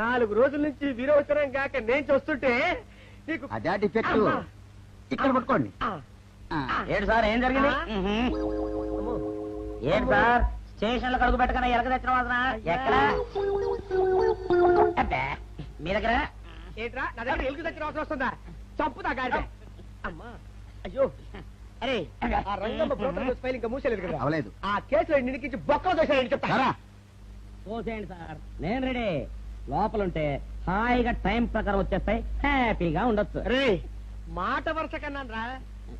4 రోజుల నుంచి విరోచనం కాక నేను చూస్తుంటే నీకు అదే డిఫెక్ట్. ఇక్కడ పట్టుకోండి. ఏంటి సార్ ఏం జరిగింది? ఏంటి సార్ స్టేషన్ లో కడుగు పెట్టకనే ఎలక తెచ్చిన వాసన ఎక్కడ? మీ దగ్గర ఏంట్రా నా దగ్గర ఎలుగు తెచ్చిన అవసరం వస్తుందా? చంపుతా గాడి. అమ్మా అయ్యో అరే ఆ రంగమ్మ బ్రోకర్ ఫైల్ ఇంకా మూసేలేదు కదా. అవలేదు. ఆ కేసులో నిన్నికించి బొక్కలు దోశాడని చెప్తా. పోసేయండి సార్ నేను రెడీ. లోపలుంటే హాయిగా టైం ప్రకారం వచ్చేస్తాయి, హ్యాపీగా ఉండొచ్చు. రే మాట వరుస కన్నాను రా,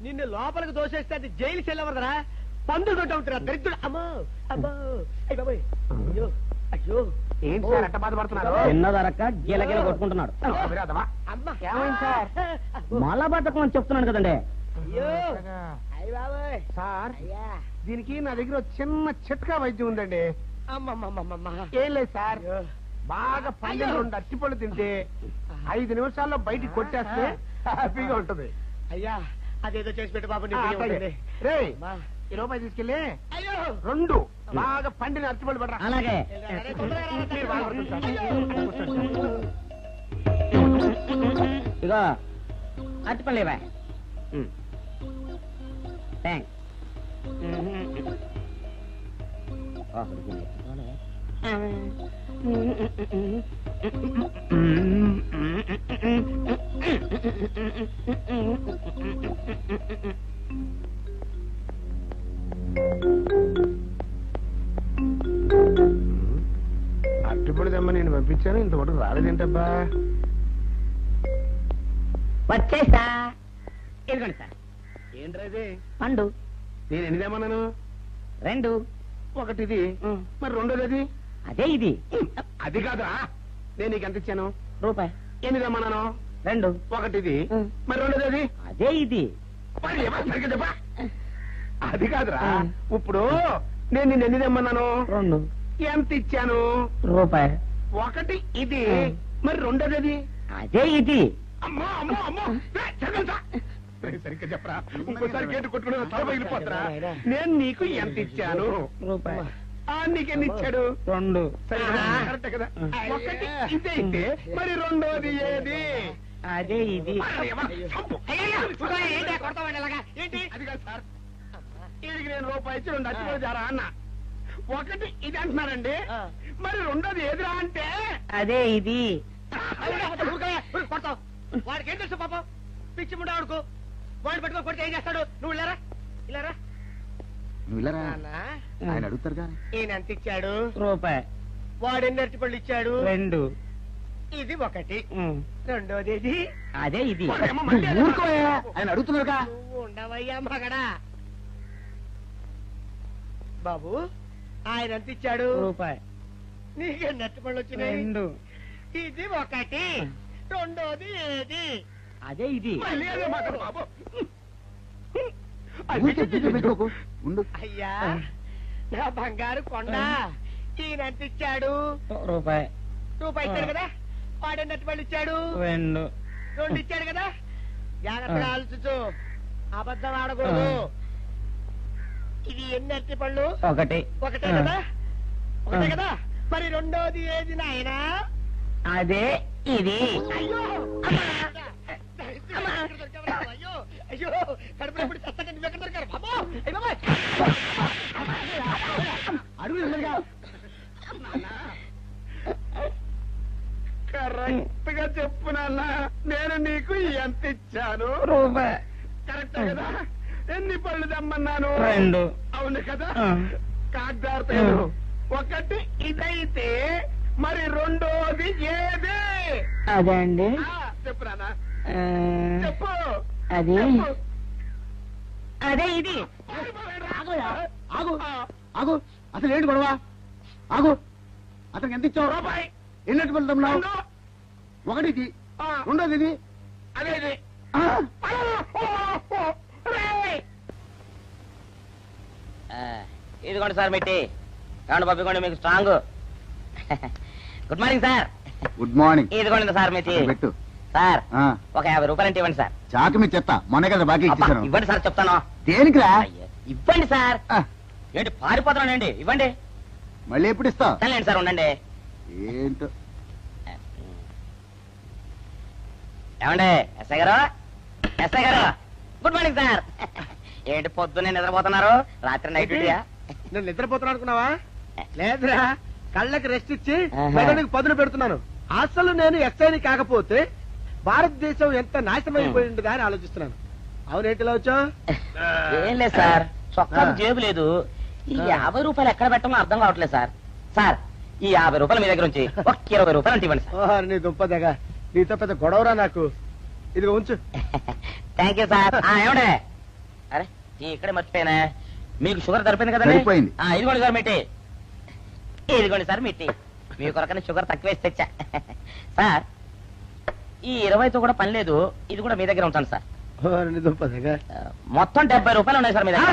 నిన్ను లోపలికి దోసేస్తే అది జైలుకి వెళ్ళవరదరా, పందులు దొడ్డ ఉంటారా దరిద్రుడు. అమ్మో అబ్బో అయ్య బాబోయ్ అయ్యో అయ్యో ఏంటి సార్ అట్ట బాధపడుతున్నారు? చిన్నదరక్క గిలగిల కొట్టుకుంటున్నాడు. అమ్మా ఏమైంది సార్? మలబద్ధకం అని చెప్తున్నాను కదండి. అయ్యో అయ్య బాబోయ్ సార్ అయ్యా దీనికి నా దగ్గర చిన్న చిట్కా వైద్యం ఉందండి. అమ్మమ్మమ్మమ్మ ఏం లేదు సార్, బాగా పండిన 2 అరటిపళ్ళు తింటే 5 నిమిషాల్లో బయటికి కొట్టేస్తే హ్యాపీగా ఉంటది. అయ్యా అదేదో చేసి పెట్టు బాబు. రే ఈ రూపాయి తీసుకెళ్ళి అయ్యో 2 బాగా పండిన అరటిపళ్ళు పడరా. అలాగే ఇగో అరటిపళ్ళు ఇవ్వ. థ్యాంక్స్. అరటిపళ్ళు తెమ్మ నేను పంపించాను, ఇంతవరకు రాలేదేంటబ్బా. వచ్చేసా. ఇదిగోండి సార్ ఏంట్రా పండు. నేను ఎన్ని తెమ్మన్నాను? 2. ఒకటిది, మరి రెండోది అది. అదే ఇది. అది కాదురా, నేను నీకు ఎంత ఇచ్చాను? రూపాయి. ఎన్ని తెమ్మన్నాను? 2. ఒకటిది, మరి రెండోది అది. అదే ఇది. మరి ఏమో సరిగ్గా చెప్పా. అది కాదురా, ఇప్పుడు నేను నిన్ను ఎన్ని తెమ్మన్నాను? 2. ఎంత ఇచ్చాను? రూపాయి. ఒకటి ఇది, మరి రెండోది అది. అదే ఇది. అమ్మో అమ్మో అమ్మో సరిగ్గా చెప్పరా, ఇంకోసారి గేటు కొట్టుకుని తల పగిలిపోతారా. నేను నీకు ఎంత ఇచ్చాను? రూపాయి. నీకెన్ని ఇచ్చాడు? 2. కరెక్ట్ కదా. ఒకటి ఇదే అయితే మరి రెండోది ఏది? అదే ఇది. ఏంటి అది కాదు సార్, వీడికి నేను రూపాయి ఇచ్చి 2 అచ్చిపోయి జారా అన్న. ఒకటి ఇది అంటున్నారండి, మరి రెండోది ఏదిరా అంటే అదే ఇది. కొడతావు. వాడికి ఏం తెలుసు పాపం, పిచ్చి ముండా వాడుకో. వాడిని పట్టుకొని కొడితే ఏం చేస్తాడు? నువ్వు ఇలారా ఇలారా. ఆయన అడుగుతారుగా. ఈయన ఎంత ఇచ్చాడు? రూపాయి. వాడు ఎన్ని అరటిపళ్ళు ఇచ్చాడు? 2. ఇది ఒకటి, రెండోది ఇది. అదే ఇది. ఆయన అడుగుతున్నారుగా. నువ్వు ఉండవయ్యా మగడా. బాబు ఆయన ఎంత ఇచ్చాడు? రూపాయి. నీకెన్ని అరటిపళ్ళు వచ్చినాయి? 2. ఇది ఒకటి, రెండోది ఏది? అదే ఇది. అయ్యా నా బంగారు కొండ, ఈయన ఎంత ఇచ్చాడు? రూపాయి. రూపాయి ఇచ్చాడు కదా. వాడు ఎన్ని అరటిపళ్ళు ఇచ్చాడు? 2. 2 ఇచ్చాడు కదా. జాగ్రత్తగా ఆలోచించు, అబద్ధం ఆడకూడదు. ఇది ఎన్ని అరటిపళ్ళు? ఒకటే కదా. ఒకటే కదా. మరి రెండోది ఏది నాయనా? అదే ఇది. అయ్యో అయ్యో అయ్యో కడుపులో ఇప్పుడు చస్తగా నువ్వు ఎక్కడ దొరికారు బాబు? కరెక్ట్ గా చెప్పు నాన్న, నేను నీకు ఎంత ఇచ్చాను? రూపాయి. కరెక్ట్ కదా. ఎన్ని పళ్ళు తెమ్మన్నాను? 2. అవును కదా. కాగ్దారుతాను. ఒకటి ఇదైతే మరి రెండోది ఏది? అదే అండి. చెప్పు నాన్న, చెప్పు. అది అదే ఇది. ఆగు ఆగు, అసలు ఏంటి గొడవ? ఆగు, అతనికి ఎంత ఇచ్చావు? రూపాయి. ఎన్నట్టు వెళ్తున్నావు? ఒకటి ఇది, రెండోది ఇది. అదే ఇది. ఇదిగోండి సార్ మెట్టి. కాండి పంపించండి మీకు strong. Good morning sir. Good morning. ఇదిగోండి సార్ మెట్టి. పెట్టు సార్. ఒక 50 రూపాయలు ఇవ్వండి సార్. చాకు మీ చెత్త, మొన్న కదా బాకీ ఇచ్చేసాను. ఇవ్వండి సార్ చెప్తాను. దేనికిరా? ఇవ్వండి సార్. ఏంటి పారిపోతున్నానండి? ఇవ్వండి. మళ్ళీ ఎప్పుడు ఇస్తావు? సరేండి సార్ ఉండండి. ఏంటో ఏమండే ఎస్ఐ గారు, ఎస్ఐ గారు, గుడ్ మార్నింగ్ సార్. ఏంటి పొద్దున్నే నిద్రపోతున్నారు? రాత్రి నైట్ డ్యూటీయా? నేను నిద్రపోతున్నా అనుకున్నావా? లేదురా, కళ్ళకి రెస్ట్ ఇచ్చి ఆహా. మెదడుకి పదును పెడుతున్నాను. అసలు నేను ఎస్ఐని కాకపోతే భారతదేశం ఎంత నాశనం అయిపోయిందిగా అని ఆలోచిస్తున్నాను. అవునేంటిలా వచ్చావు? ఏం లేదు సార్, చొక్కాకు జేబు లేదు. ఈ 50 రూపాయలు ఎక్కడ పెట్టమో అర్థం కావట్లేదు సార్. సార్, ఈ 50 రూపాయలు మీ దగ్గర నుంచి ఒక 20 రూపాయలు అంటే ఇవ్వండి సార్. ఓహో, నీ దుంపదగా, నీతో పెద్ద గొడవరా నాకు. ఇదిగో ఉంచు. Thank you sir. ఏమండే, అరే ఇక్కడే మర్చిపోయినా, మీకు షుగర్ సరిపోయింది కదండి? సరిపోయింది. ఇదిగోండి సార్ మిట్టి, ఇదిగోండి సార్ మిట్టి. మీ కొరకని షుగర్ తక్కువ వేసి తెచ్చా. సార్, ఈ 20తో కూడా పని లేదు, ఇది కూడా మీ దగ్గర ఉంటాను సార్. ఓహో, నీ దుంపదగా. మొత్తం 70 రూపాయలు ఉన్నాయి సార్ మీ దగ్గర.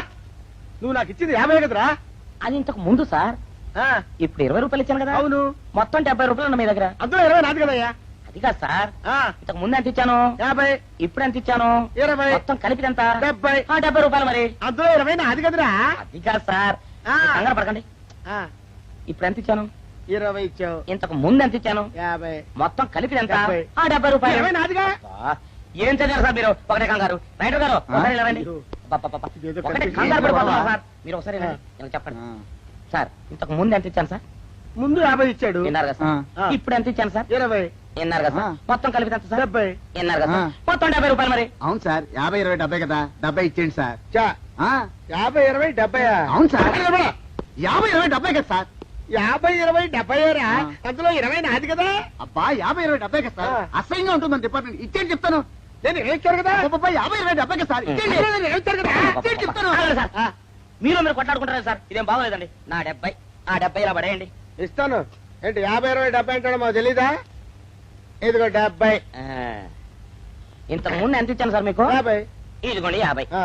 నువ్వు నాకు ఇచ్చింది 50 కదరా? అది ఇంతకు ముందు సార్, ఆ, ఇప్పుడు 20 రూపాయలు ఇచ్చాను కదా. అవును. మొత్తం 70 రూపాయలు ఉన్నాయి మీ దగ్గర. అందులో 20 నాది కదయ్యా. అది కాదు సార్, ఆ, ఇంతకు ముందు ఎంత ఇచ్చాను, 50, ఇప్పుడు ఎంత ఇచ్చాను, 20, మొత్తం కలిపి ఎంత? 70. 70 రూపాయలు మరి. అందులో 20 నాది కదరా? అది కాదు సార్, ఆ. మీరు కంగారు పడకండి. ఆ, ఇప్పుడు ఎంత ఇచ్చాను, 20 ఇచ్చావు. ఇంతకు ముందు ఎంత ఇచ్చాను, 50. మొత్తం కలిపి ఎంత? 70. 70 రూపాయలు. 20 నాదిగా. అబ్బా, ఏం చదివారు సార్ మీరు? ఒకటే కంగారు. రైటర్ గారు ఒకసారి ఇలా రండి. అయ్యో. అబ్బబ్బబ్బ. ఇదేదో ఒకటే కనిపించింది. కంగారు పడిపోతున్నారు బాబా. సార్. మీరు ఒకసారి ఇలా రండి. ఇలా చెప్పండి సార్. ఇంతకు ముందు ఎంత ఇచ్చాను సార్? ముందు 50 ఇచ్చాడు. విన్నారు కదా సార్. ఆ. ఇప్పుడు ఎంత ఇచ్చాను సార్? 20, విన్నారు కదా సార్. మొత్తం కలిపి ఎంత సార్? 70. విన్నారు కదా సార్. ఆ. మొత్తం 70 రూపాయలు మరి. అవును సార్, 50, 20, 70 కదా, 70 ఇచ్చేయండి సార్. చా, ఆ, 50, 20, 70. అవును సార్, 50, 20, 70 కదా సార్. 50, 20, 70 రా. ఆ. అందులో 20 నాది కదా. అబ్బా, 50, 20, 70 కదా సార్. ఆ. అసహ్యంగా ఉంటుంది మన డిపార్ట్మెంట్. ఇచ్చేయండి చెప్తాను. నేను ఇచ్చారు కదా. అబ్బబ్బా, 50, 20, 70 కదా సార్. ఇచ్చేయండి. నేను ఇచ్చారు కదా. ఇచ్చేయండి చెప్తాను. ఆగండి సార్. ఆ, మీరు కొట్లాడుకుంటారు సార్, ఇదేం బాగోలేదండి. నా 70, ఆ 70 ఇలా పడేయండి. ఇస్తాను. ఏంటి 50, 20, 70 అంటాడు మాకు తెలీదా? ఇదిగో 70. ఇంతకు ముందు ఎంత ఇచ్చాను సార్ మీకు? 50. ఇదిగోండి 50. ఆ,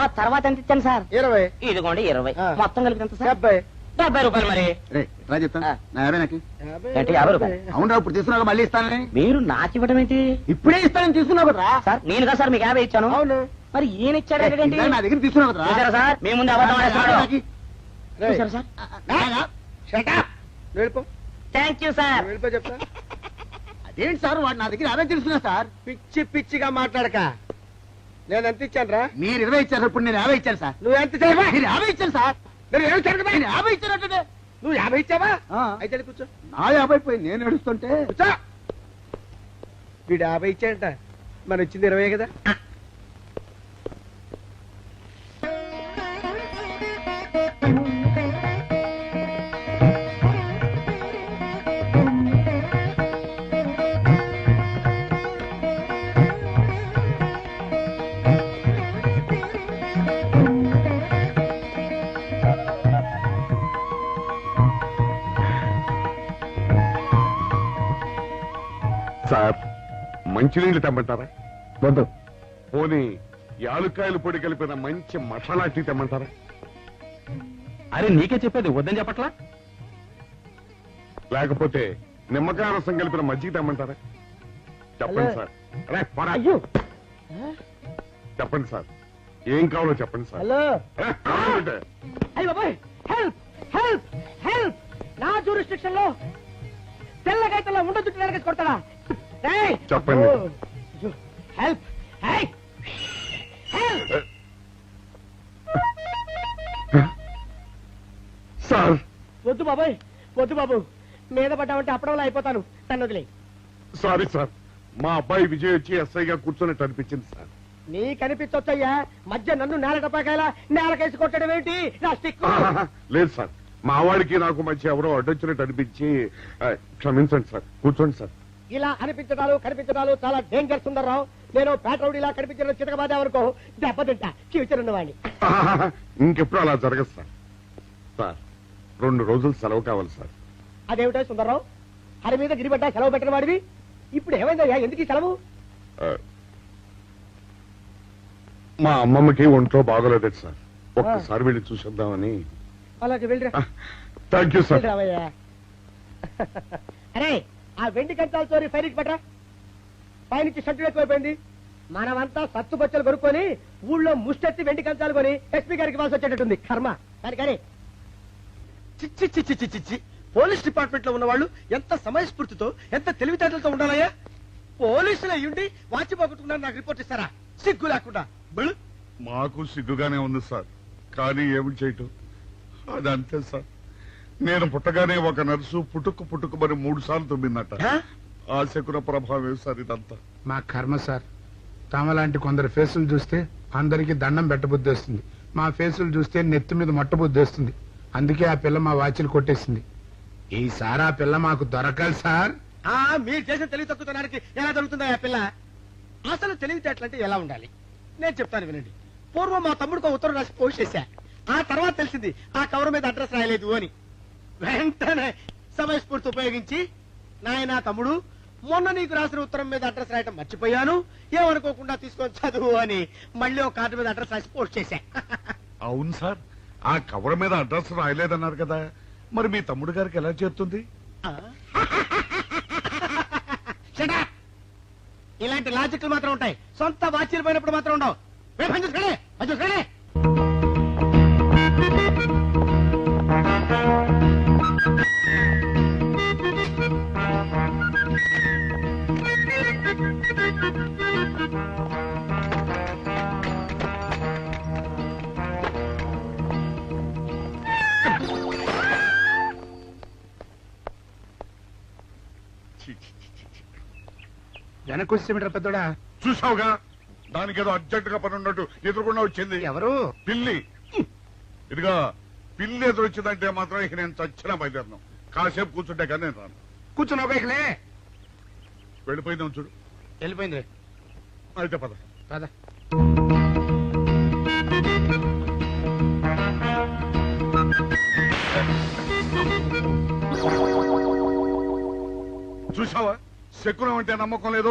ఆ తర్వాత ఎంత ఇచ్చాను సార్? 20. ఇదిగోండి 20. ఆ. మొత్తం కలిపి ఎంత సార్? 70. 70 రూపాయలు మరి. రే, రా చెప్తాను. ఆ. నా 50 నాకు. 50, ఏంటి, 50 రూపాయలు? అవునరా, ఇప్పుడు తీసుకున్నాక మళ్ళీ ఇస్తానని. మీరు నాకు ఇవ్వడం ఏంటి ఇప్పుడే ఇస్తానని తీసుకున్నావు కదా. సార్? నేను కదా సార్ మీకు 50 ఇచ్చాను. అవును. మరి ఈయన ఇచ్చాడు ఏంటి? నా దగ్గర తీసుకున్నావు కదా. చూసారా సార్, మీ ముందు అబద్ధం ఆడేస్తున్నాడు. రేయ్, చూసారా సార్? shut up. నువ్వు వెళ్ళిపో. Thank you sir. నువ్వు వెళ్ళిపో చెప్తా. అదేంటి సార్, వాడు నా దగ్గర 50 తీసుకున్నా సార్. పిచ్చి పిచ్చిగా మాట్లాడక. నేను ఎంత ఇచ్చాను రా? మీరు 20 ఇచ్చారు, ఇప్పుడు నేను 50 ఇచ్చాను సార్. నువ్వు ఎంత ఇచ్చావా? మీరు 50 ఇచ్చాను సార్. నేను ఏమి ఇచ్చాను కదా? నేను 50 ఇచ్చానంటే నువ్వు 50 ఇచ్చావా? ఆ. అయితే వెళ్ళి కూర్చో. నా 50 పోయి నేను ఏడుస్తుంటే. కూర్చో. వీడు 50 ఇచ్చాడంట, మనం ఇచ్చింది 20 కదా. సార్, మంచినీళ్ళు తెమ్మంటారా? వద్దు. పోనీ యాలుక్కాయలు పొడి కలిపిన మంచి మసాలా టీ తెమ్మంటారా? అరే నీకే చెప్పేది వద్దని చెప్పట్లా? లేకపోతే నిమ్మకాయ రసం కలిపిన మజ్జిగ తెమ్మంటారా? చెప్పండి హలో. సార్. అరే, పోరా. అయ్యో. చెప్పండి సార్, ఏం కావాలో చెప్పండి సార్. హలో. అరే, కావాలంటే. అయ్య బాబాయ్, హెల్ప్ హెల్ప్ హెల్ప్. నా జ్యూరిస్డిక్షన్ లో తెల్లగైతల్లో ఉండ చుట్టూ నరకేసి కొడతాడా? ఏయ్! చెప్పండి. ఓ, అయ్యో, హెల్ప్. హెల్ప్. హెల్ప్. సార్, వద్దు బాబాయ్, వద్దు బాబు. మీద పడ్డామంటే అప్పడంలో అయిపోతాను. నన్ను వదిలే. సారీ సార్, మా అబ్బాయి విజయ్ వచ్చి ఎస్ఐగా కూర్చొని అనిపించింది సార్. నీ కనిపించొచ్చయ్యా, మధ్య నన్ను నేల టపాకాయలా నేలకేసి కొట్టడం ఏంటి? నా స్టిక్. లేదు సార్, మా వాడికి నాకు మధ్య ఎవరో అడ్డొచ్చినట్టు అనిపించి క్షమించండి సార్. కూర్చోండి సార్. ఇలా అనిపించడాలు కనిపించడాలు చాలా డేంజర్ సుందర్రావు. నేను పేట్రౌడిలా కనిపించిన చితకబాదామనుకో దెబ్బతింటా ఫ్యూచర్ ఉన్నవాడిని. ఇంకెప్పుడు అలా జరగదు సార్. సార్, 2 రోజులు సెలవు కావాలి సార్. అదేమిటో సుందర్రావు, హరి మీద గిరిబడ్డా సెలవు పెట్టిన వాడివి. ఇప్పుడు ఏమైందయ్యా, ఎందుకు ఈ సెలవు? ఆ, మా అమ్మమ్మకి ఒంట్లో బాగోలేదు సార్. ఒక్కసారి వెళ్ళి చూసేద్దామని. అలాగే వెళ్ళిరా. Thank you sir. వెళ్ళిరావయ్యా. అరే, ఆ వెండి కంచాలతో ఫైరికి పట్రా. పైనుంచి షట్టు ఎక్కువైపోయింది. మనమంతా సత్తు బచ్చలు కొనుక్కొని ఊళ్ళో ముష్టెత్తి వెండి కంచాలు కొని ఎస్పీ గారికి వాల్సి వచ్చేటట్టుంది కర్మ. కానీ చిచ్చి చిచ్చి చిచ్చి. పోలీస్ డిపార్ట్మెంట్ లో ఉన్న వాళ్ళు ఎంత సమయస్ఫూర్తితో ఎంత తెలివితేటలతో ఉండాలయ్యా. పోలీసులు అయ్యుండి వాచి పోగొట్టుకున్నారు నాకు రిపోర్ట్ ఇస్తారా? సిగ్గు లేకుండా బళ్ళు. మాకు సిగ్గుగానే ఉంది సార్, కానీ ఏమి చేయటం అదంతే సార్. నేను పుట్టగానే ఒక నర్సు పుట్టుకు మరి 3 సార్లు తుమ్మిందట. ఆ శకున ప్రభావం సార్ ఇదంతా. మా కర్మ సార్. తమలాంటి కొందరు ఫేసులు చూస్తే అందరికి దండం పెట్టబుద్ధి వస్తుంది. మా ఫేసులు చూస్తే నెత్తి మీద మట్టబుద్ధి వస్తుంది. అందుకే ఆ పిల్ల మా వాచిలు కొట్టేసింది. ఈసారి ఆ పిల్ల మాకు దొరకాలి సార్. మీరు చేసిన తెలివి తక్కువతనానికి ఎలా దొరుకుతుందా ఆ పిల్ల? అసలు తెలివితేటలంటే ఎలా ఉండాలి నేను చెప్తాను వినండి. పూర్వం మా తమ్ముడికి ఉత్తరం రాసి పోస్ట్ చేశా. ఆ తర్వాత తెలిసింది ఆ కవర్ మీద అడ్రస్ రాయలేదు అని. వెంటనే సమయస్ఫూర్తి ఉపయోగించి, నాయనా తమ్ముడు, మొన్న నీకు రాసిన ఉత్తరం మీద అడ్రస్ రాయటం మర్చిపోయాను, ఏమనుకోకుండా తీసుకొని చదువు అని మళ్ళీ ఒక కార్డు మీద అడ్రస్ రాసి పోస్ట్ చేశా. అవును సార్, ఆ కవర్ మీద అడ్రస్ రాయలేదన్నారు కదా, మరి మీ తమ్ముడు గారికి ఎలా చేరుతుంది? ఇలాంటి లాజిక్లు మాత్రం ఉంటాయి, సొంత వాచీలు పోయినప్పుడు మాత్రం ఉండవు. పని చూసుకోండి, పని చూసుకోండి. వెనక్కి వచ్చేమిట్రా పెద్దోడా? చూసావుగా, దానికి ఏదో అర్జెంట్ గా పని ఉన్నట్టు ఎదురుకుండా వచ్చింది. ఎవరు? పిల్లి. ఇదిగా పిల్లి ఎదురు వచ్చిందంటే మాత్రం ఇక నేను చచ్చినా బయలుదేరను. కాసేపు కూర్చుంటే కానీ నేను రాను. కూర్చున్నావు బైక్లే. వెళ్ళిపోయిందాం చూడు. వెళ్ళిపోయింది. అయితే పద. పద. చూసావా, శకునం అంటే నమ్మకం లేదో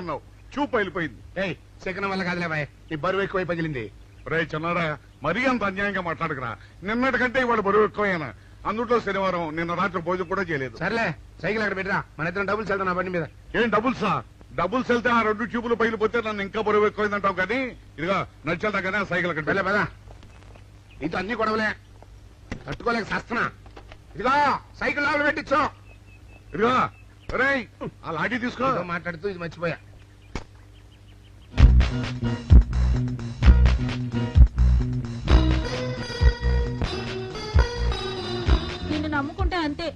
అన్నావు. చూపు వెళ్ళిపోయింది. ఏయ్, శకునం వల్ల కాదులే బాయ్, నీ బరువు ఎక్కువై పగిలింది. రే చిన్నారా, మరీ అంత అన్యాయంగా మాట్లాడకురా. నిన్నటికంటే ఇవాళ బరువు ఎక్కువైనా. అందులో శనివారం నిన్న రాత్రి భోజనం కూడా చేయలేదు. సర్లే, సైకిల్ అక్కడ పెట్టరా, మన ఇద్దరం డబ్బులు వెళ్తాం నా బండి మీద. ఏం డబుల్సా? డబుల్స్ వెళ్తే ఆ 2 ట్యూబులు పగిలిపోతే నన్ను ఇంకా బరువు ఎక్కువైందంటావు. కానీ ఇదిగా నడిచేదా కానీ ఆ సైకిల్ అక్కడ వెళ్ళే పదా. నీతో అన్ని గొడవలే, తట్టుకోలేక సస్తున్నా. ఇదిగో సైకిల్ లోపల పెట్టించు. ఇదిగా రే, ఆ లాఠీ తీసుకో. ఏదో మాట్లాడుతూ ఇది మర్చిపోయా. నిన్ను నమ్ముకుంటే అంతే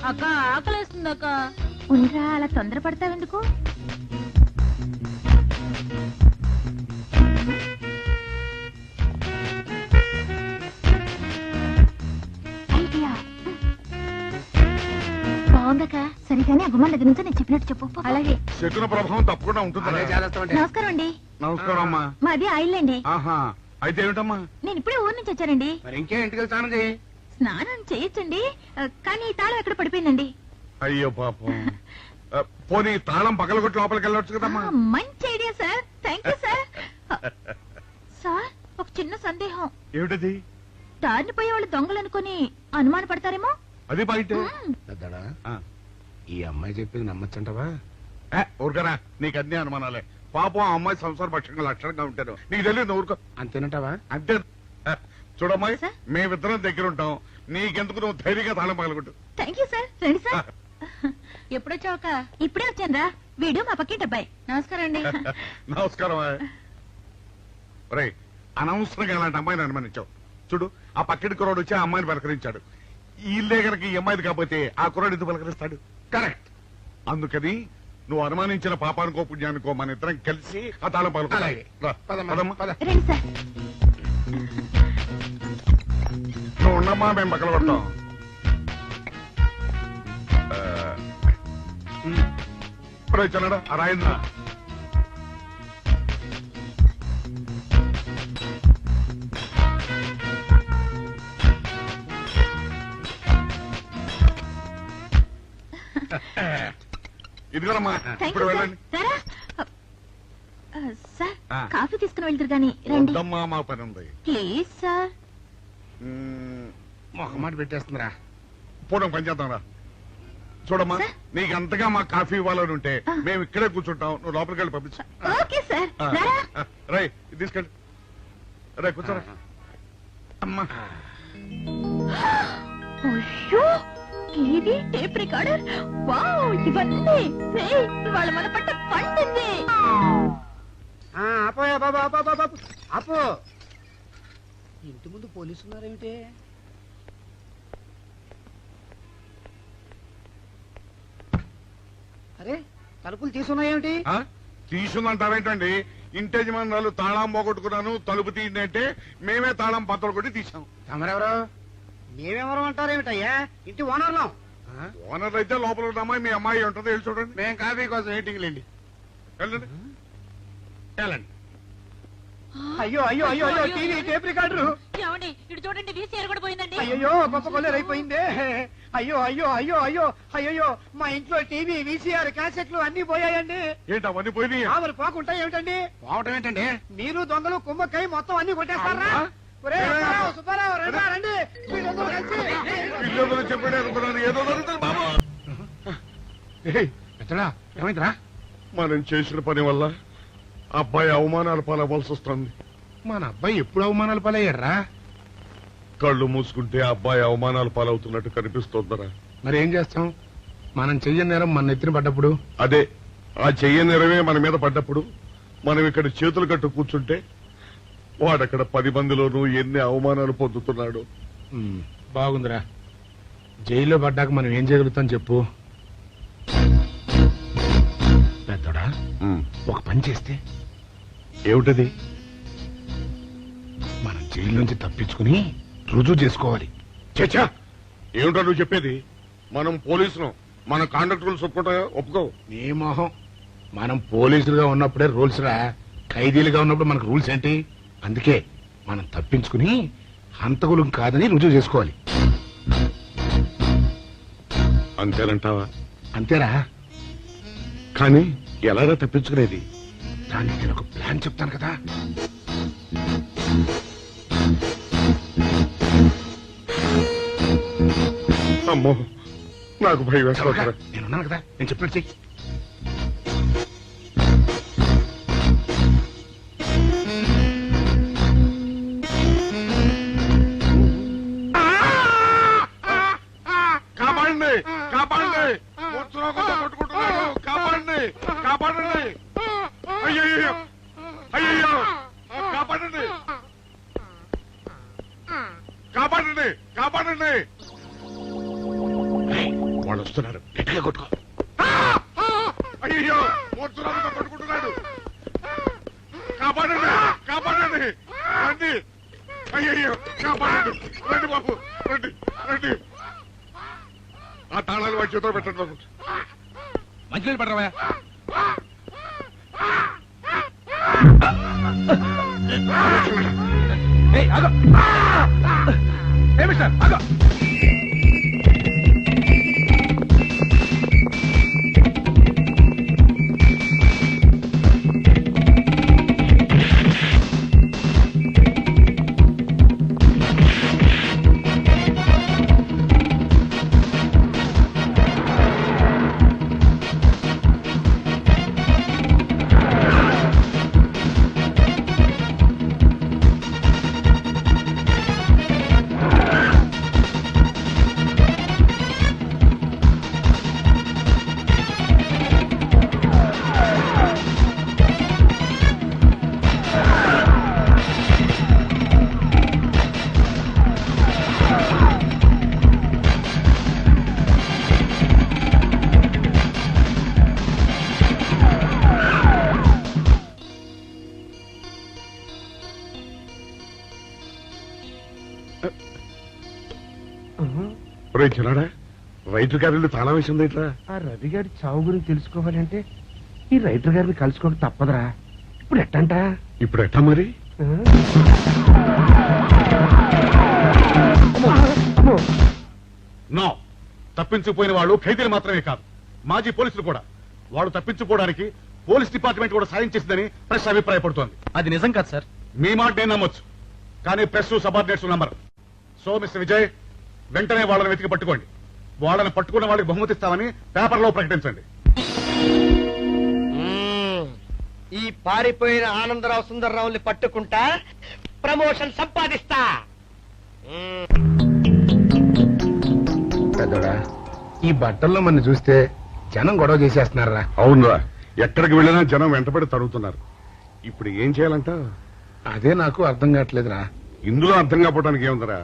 అక్క. ఆకలేస్తుంది అక్క. ఉండరా, అలా తొందరపడతావెందుకు? ఐడియా బాగుందక్క. సరిగానే అమ్మమ్మ దగ్గర నుంచి నేను చెప్పినట్టు చెప్పు. అలాగే. శకున ప్రభావం తప్పకుండా ఉంటుంది. అదే చేస్తామంటే. నమస్కారం అండి. నమస్కారం అమ్మా. మాది ఆయిల్ అండి. ఆహా, అయితే ఏమిటమ్మా? నేను ఇప్పుడే ఊరు నుంచి వచ్చానండి. మరి ఇంకే ఇంటికి స్నానం చేయి. స్నానం చేయొచ్చండి, కానీ ఈ తాళం ఎక్కడ పడిపోయిందండి. అయ్యో పాపం. పోనీ తాళం పగలగొట్టి లోపలికి వెళ్ళొచ్చు కదమ్మా. మంచి idea sir, thank you sir. Sir, ఒక చిన్న సందేహం. ఏమిటది? దారిని పోయే వాళ్ళు దొంగలు అనుకుని అనుమాన పడతారేమో. అది బయట. పెద్దడా, ఈ అమ్మాయి చెప్పింది నమ్మచ్చంటవా? ఊరుకరా, నీకు అన్ని అనుమానాలే. పాపం ఆ అమ్మాయి సంసార పక్షంగా లక్షణంగా ఉంటాను. నీకు తెలియదు ఊరుకో. అంతేనంటావా? అంతే. చూడమ్మాయి, సార్? మేమిద్దరం దగ్గర ఉంటాం. నీకెందుకు, నువ్వు ధైర్యంగా తాళం పగలగొట్టు. Thank you sir. రండి సార్. ఎప్పుడొచ్చావుక? ఇప్పుడే వచ్చాను. వీడు మా పక్కింటి అబ్బాయి. నమస్కారం అండి. నమస్కారం. రే, అనవసరంగా అలాంటి అమ్మాయిని అనుమానించావు. చూడు, ఆ పక్కింటి కుర్రాడు వచ్చి ఆ అమ్మాయిని పలకరించాడు. ఈ ఇల్లే గనక ఈ అమ్మాయిది కాకపోతే ఆ కుర్రాడు ఎందుకు పలకరిస్తాడు? కరెక్ట్. అందుకని నువ్వు అనుమానించిన పాపానికో పుణ్యానికో మన ఇద్దరం కలిసి ఆ తాళం అలాగే. పలకమ్మా. రండి సార్. నువ్వు ఉండమ్మా, మేము పక్కన కొడతాం. ఇప్పుడు వచ్చాడా ఆ రాయిందా? ఇదిగోనమ్మా, థ్యాంక్ ఇప్పుడు యూ సార్. వెళ్ళండి. రారా. సార్, ఆ. కాఫీ తీసుకుని వెళ్తారు కానీ రండి వద్దమ్మా, మా పని ఉంది. Please sir. మొహమాట పెట్టేస్తుందిరా. పూర్వం పని చేద్దాం రా. చూడమ్మా, సార్? నీకు అంతగా మా కాఫీ ఇవ్వాలని ఉంటే మేము ఇక్కడే కూర్చుంటాం. నువ్వు లోపలికి వెళ్ళి పంపించు. Okay sir. రారా. రై, ఇది తీసుకెళ్ళి. రే, కూర్చోరా. అమ్మా, అయ్యో, టీవీ టేప్ రికార్డర్ వావ్ ఇవన్నీ రేయ్, ఇవాళ మన పట్ట పండింది. అపోయా బాబా అపో ఇంటి ముందు పోలీసు ఉన్నారేమిటి? అరే తలుపులు తీసున్నాయేమిటి? తీసుందంటారేంటండి? ఇంటి యజమానులు తాళం పోగొట్టుకున్నాను తలుపు తీయండి అంటే మేమే తాళం పత్తలు కొట్టి తీసాం. తమరెవరు? మేమెవరు అంటారేమిటయ్యా? ఇంటి ఓనర్లం. ఓనర్ అయితే లోపల ఉన్న అమ్మాయి మీ అమ్మాయి ఉంటుందో వెళ్ళి చూడండి. మేము కాఫీ కోసం మీటింగ్ లేండి. వెళ్ళండి వెళ్ళండి. అయ్యో అయ్యో అయ్యో అయ్యో టీవీ టేప్ రికార్డరు. ఏమండి ఇటు చూడండి వీసీఆర్ కూడా పోయిందండి. అయ్యో గొప్ప కొల్లేరు అయిపోయిందే. అయ్యో అయ్యో అయ్యో అయ్యో అయ్యో మా ఇంట్లో టీవీ వీసీఆర్ క్యాసెట్లు అన్ని పోయాయండి. ఏంటి అవన్నీ పోయినాయి? మరి పోకుంటా ఏమిటండి? పోవటం ఏంటండి? మీరు దొంగలు కుమ్మక్కై మొత్తం అన్ని కొట్టేస్తారా? ఒరేయ్, సుబ్బారావు, సుబ్బారావు, రండి, రండి. మీరందరూ కలిసి పిల్లలు చెప్పాడు అనుకున్నాను ఏదో జరుగుతుంది బాబు. ఎత్తడా ఏమైందిరా? మనం చేసిన పని వల్ల అబ్బాయి అవమానాలు పాలవలసి వస్తుంది. మన అబ్బాయి ఎప్పుడు అవమానాలు పాలయ్యారా? కళ్ళు మూసుకుంటే అబ్బాయి అవమానాలు పాలవుతున్నట్టు కనిపిస్తోందరా. మరి ఏం చేస్తాం? మనం చెయ్యని నేరం మన నెత్తిన పడ్డప్పుడు. అదే ఆ చెయ్య నెరవే మన మీద పడ్డప్పుడు మనం ఇక్కడ చేతులు కట్టు కూర్చుంటే వాడక్కడ 10 మందిలోనూ ఎన్ని అవమానాలు పొందుతున్నాడు. బాగుందిరా. జైల్లో పడ్డాక మనం ఏం చేయగలుగుతాం చెప్పు. పెద్దోడా ఒక పని చేస్తే ఏమిటది? మనం జైలు నుంచి తప్పించుకుని రుజువు చేసుకోవాలి. చచ్చా ఏమిటో నువ్వు చెప్పేది? మనం పోలీసులు మన కాండక్ట్ రూల్స్ ఒప్పుకో. నీ మొహం. మనం పోలీసులుగా ఉన్నప్పుడే రూల్స్ రా. ఖైదీలుగా ఉన్నప్పుడు మనకు రూల్స్ ఏంటి? అందుకే మనం తప్పించుకుని హంతకులం కాదని రుజువు చేసుకోవాలి. అంతేనంటావా? అంతేరా. కానీ ఎలాగా తప్పించుకునేది? దానికి నేను ఒక ప్లాన్ చెప్తాను కదా. అమ్మో నాకు భయం వేస్తాను. నేనున్నాను కదా, నేను చెప్పినట్టు చెయ్యి. కాపాడండి కాపాడండి కొట్టుకుంటున్నాడు. కాపాడండి కాపాడండి. అయ్యయ్యో అయ్యయ్యో కాపాడండి కాపాడండి కాపాడండి. వాళ్ళు వస్తున్నారు, గట్టిగా కొట్టుకో. అయ్యో మూర్చురాలతో కొట్టుకుంటున్నాడు. కాపాడండి కాపాడండి రండి. అయ్యయ్యో కాపాడండి. రండి బాబు రండి రండి. ఆ తాళాలు వాడి చేతిలో పెట్టండి బాబు. మంచినీళ్ళు పడరావా? చిన్నాడా రైతు గారి తాళం వేసింది ఇట్లా. ఆ రవి గారి చావు గురించి తెలుసుకోవాలంటే ఈ రైటర్ గారిని కలుసుకోవడం తప్పదురా. ఇప్పుడు ఎట్టంట? ఇప్పుడు ఎట్టా మరి? నో, తప్పించిపోయిన వాళ్ళు ఖైదీలు మాత్రమే కాదు, మాజీ పోలీసులు కూడా. వాళ్ళు తప్పించుకోవడానికి పోలీస్ డిపార్ట్మెంట్ కూడా సాయం చేసిందని ప్రెస్ అభిప్రాయపడుతోంది. అది నిజం కాదు సార్. మీ మాట నేను నమ్మొచ్చు, కానీ press subordinates number. So mister Vijay, వెంటనే వాళ్ళని వెతికి పట్టుకోండి. వాళ్ళని పట్టుకున్న వాళ్ళకి బహుమతి ఇస్తామని పేపర్లో ప్రకటించండి. ఈ పారిపోయిన ఆనందరావు సుందర్రావుని పట్టుకుంటా ప్రమోషన్ సంపాదిస్తా. పెద్దోడా ఈ బట్టల్లో మన చూస్తే జనం గొడవ చేసేస్తున్నారా. అవునురా, ఎక్కడికి వెళ్ళినా జనం వెంటపడి తరుగుతున్నారు. ఇప్పుడు ఏం చేయాలంట? అదే నాకు అర్థం కావట్లేదురా. ఇందులో అర్థం కాకపోవడానికి ఏముందరా?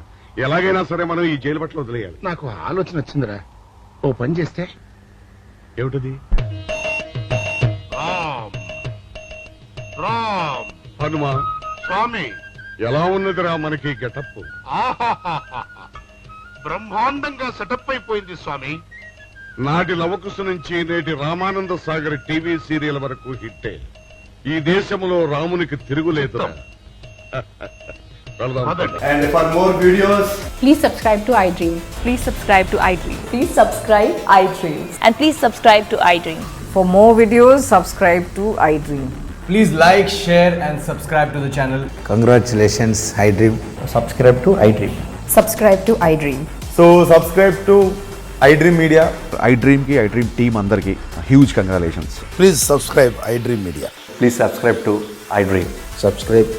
ఎలాగైనా సరే మనం ఈ జైలు బట్టలు వదిలేయాలి. నాకు ఆలోచన వచ్చిందిరా. ఓ పని చేస్తే ఏమిటది? రామ్ హనుమా, స్వామి, ఎలా ఉన్నదిరా మనకి గెటప్? ఆహాహాహా. బ్రహ్మాండంగా సెటప్ అయిపోయింది స్వామి. నాటి లవకుశ నుంచి నేటి రామానంద సాగర్ టీవీ సీరియల్ వరకు హిట్టే. ఈ దేశంలో రామునికి తిరుగులేదురా. వెళ్దాం. And for more videos, Please subscribe to iDream. Please subscribe to iDream. Please subscribe iDream. And please subscribe to iDream. For more videos, subscribe to iDream. please like, share and subscribe to the channel. Congratulations, iDream. Subscribe to iDream. Subscribe to iDream. So subscribe to iDream Media. iDream ki iDream team andarki huge congratulations. Please subscribe iDream media. Please subscribe to iDream. Subscribe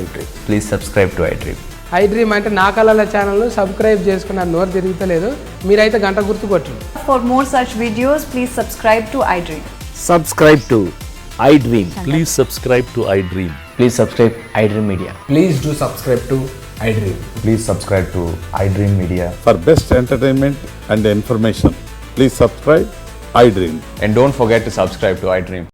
iDream. Please subscribe to iDream. iDream అంటే నా కళల channel subscribe చేసుకున్న నోరు తిరుగుతలేదు. మీరైతే గంట గుర్తు కొట్టండి. For more such videos, please subscribe to iDream. Subscribe to iDream. Please subscribe to iDream. Please subscribe iDream Media. Please do subscribe to iDream. Please subscribe to iDream Media. For best entertainment and information, please subscribe iDream. And don't forget to subscribe to iDream.